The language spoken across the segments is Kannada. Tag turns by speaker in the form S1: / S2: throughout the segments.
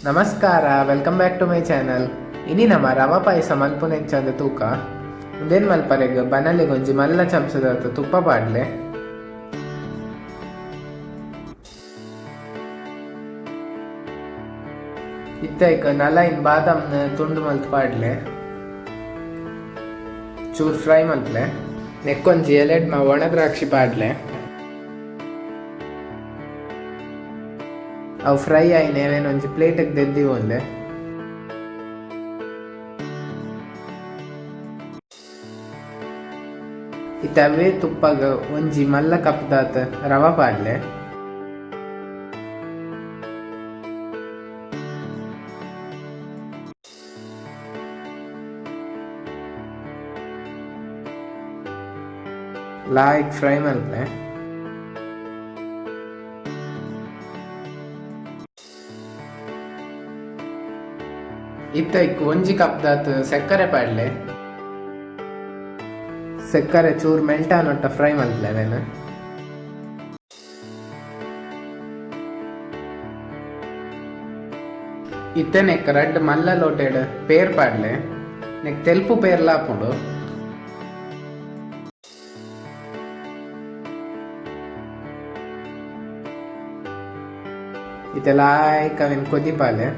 S1: ನಮಸ್ಕಾರ, welcome back to my channel. ಇನಿ ನಮ್ಮ ರವಾ ಪಾಯಸ ಮಲ್ಪುನೆಂಚಾದ ತೂಕ ಉಂದೇನು ಮಲ್ಪರೆಗ್ ಬನಲಿಗೆ ಒಂಜಿ ಮಲ್ಲ ಚಮಚದ ತುಪ್ಪ ಪಾಡ್ಲೆ. ಇತ್ತೈಕ್ ನಲೈನ್ ಬಾದಾಮ್ನ ತುಂಡು ಮಲ್ತ್ ಪಾಡ್ಲೆ, ಚೂರ್ ಫ್ರೈ ಮಲ್ಪ್ಲೆ. ನೆಕ್ಕೊಂಜಿ ಎಲೆಡ್ ಒಣ ದ್ರಾಕ್ಷಿ ಪಾಡ್ಲೆ. ಅವು ಫ್ರೈ ಆಯ್ನೇವೇನು ಒಂಜಿ ಪ್ಲೇಟಿಗೆ ದೆದ್ದಿ ಒಂದೆ. ಇತ್ತವೇ ತುಪ್ಪಗ ಒಂಜಿ ಮಲ್ಲ ಕಪ್ದಾತ ರವಾ ಪಾಡ್ಲೆ. ಲಾಯ್ಕ್ ಫ್ರೈ ಮಲ್ಪಲೆ. ಇತ್ತೈಕ್ ಒಂಜಿ ಕಪ್ದಾತ್ ಸಕ್ಕರೆ ಪಾಡ್ಲೆ. ಸಕ್ಕರೆ ಚೂರ್ ಮೆಲ್ಟ್ ಆನೊಟ್ಟ ಫ್ರೈ ಮಲ್ಪಲೆ ಅವೇನು. ಇತ್ತೆ ನೆಕ್ ರಡ್ಡ್ ಮಲ್ಲ ಲೋಟೆಡ್ ಪೇರ್ ಪಾಡ್ಲೆ. ನೆಕ್ ತೆಲ್ಪು ಪೇರ್ ಲಾಪುಂಡು. ಇತ್ತೆ ಲಾಯ್ಕ್ ಅವೇನು ಕೊದಿಪಾಲೆ.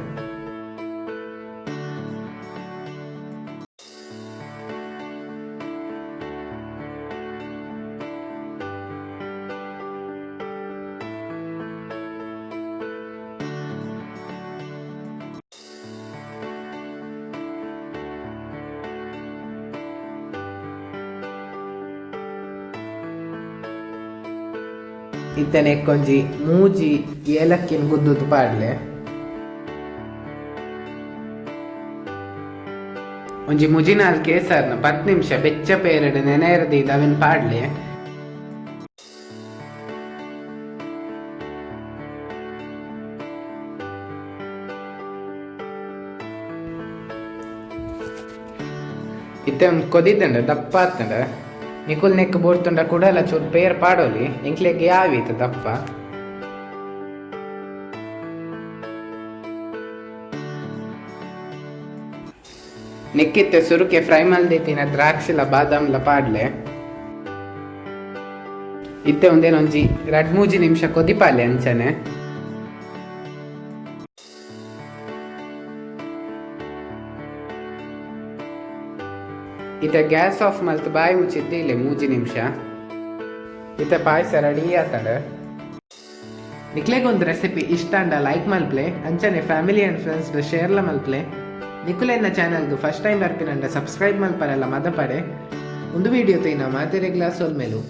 S1: ಇತ್ತೆ ನೆಕ್ಕೊಂಜಿ ಮೂಜಿ ಏಲಕ್ಕಿನ ಗುದ್ದುದು ಪಾಡ್ಲೆ. ಒಂಜಿ ಮುಜಿನಾಲ್ ಕೇಸರ್ನ 10 ನಿಮಿಷ ಬೆಚ್ಚ ಪೇರಡ್ ನೆನೆಯರದಿದ್ದು ಅವೆನ್ ಪಾಡ್ಲೆ. ಇತ್ತೆ ಒಂದು ಕೊದಿದ್ದಂಡ ದಪ್ಪ ಆತಂಡ ನಿಕುಲ್ ನೆಕ್ ಬೋಡ್ತುಂಡ ಕುಡಲ ಚೂರು ಪೇರ್ ಪಾಡೋಲಿ ಎಂಕ್ಲೆಗ್ ಯಾವೀತ ದಪ್ಪ. ನೆಕ್ಕಿತ್ತೆ ಸುರುಕೆ ಫ್ರೈ ಮಲ್ದಿತ್ತಿನ ದ್ರಾಕ್ಷಿಲ ಬಾದಾಮ್ಲ ಪಾಡ್ಲೆ. ಇತ್ತೆ ಒಂದೇನೊಂಜಿ 2-3 ನಿಮಿಷ ಕೊದಿಪಾಲೆ ಅಂಚನೆ. ಇತ್ತೆ ಗ್ಯಾಸ್ ಆಫ್ ಮಲ್ತ್ ಬಾಯಿ ಮುಚ್ಚಿದ್ದಿಲ್ಲ 3 ನಿಮಿಷ. ಇತ್ತೆ ಪಾಯಸ ರೆಡಿ ಆತಂಡ. ನಿಕ್ಲೆಗ್ ಒಂದು ರೆಸಿಪಿ ಇಷ್ಟ ಅಂಡ ಲೈಕ್ ಮಲ್ಪ್ಲೆ, ಅಂಚನೆ ಫ್ಯಾಮಿಲಿ ಆ್ಯಂಡ್ ಫ್ರೆಂಡ್ಸ್ ಶೇರ್ಲ ಮಲ್ಪ್ಲೆ. ನಿಕುಲೆನ್ನ ಚಾನಲ್ಗೆ ಫಸ್ಟ್ ಟೈಮ್ ಬರ್ಪಿನಂಡ ಸಬ್ಸ್ಕ್ರೈಬ್ ಮಲ್ಪರೆಲ್ಲ ಮದಪಡೆ. ಒಂದು ವಿಡಿಯೋ ತೈನ ಮಾತೆರೆಗ್ಲ ಸೊಲ್ಮೆಲು.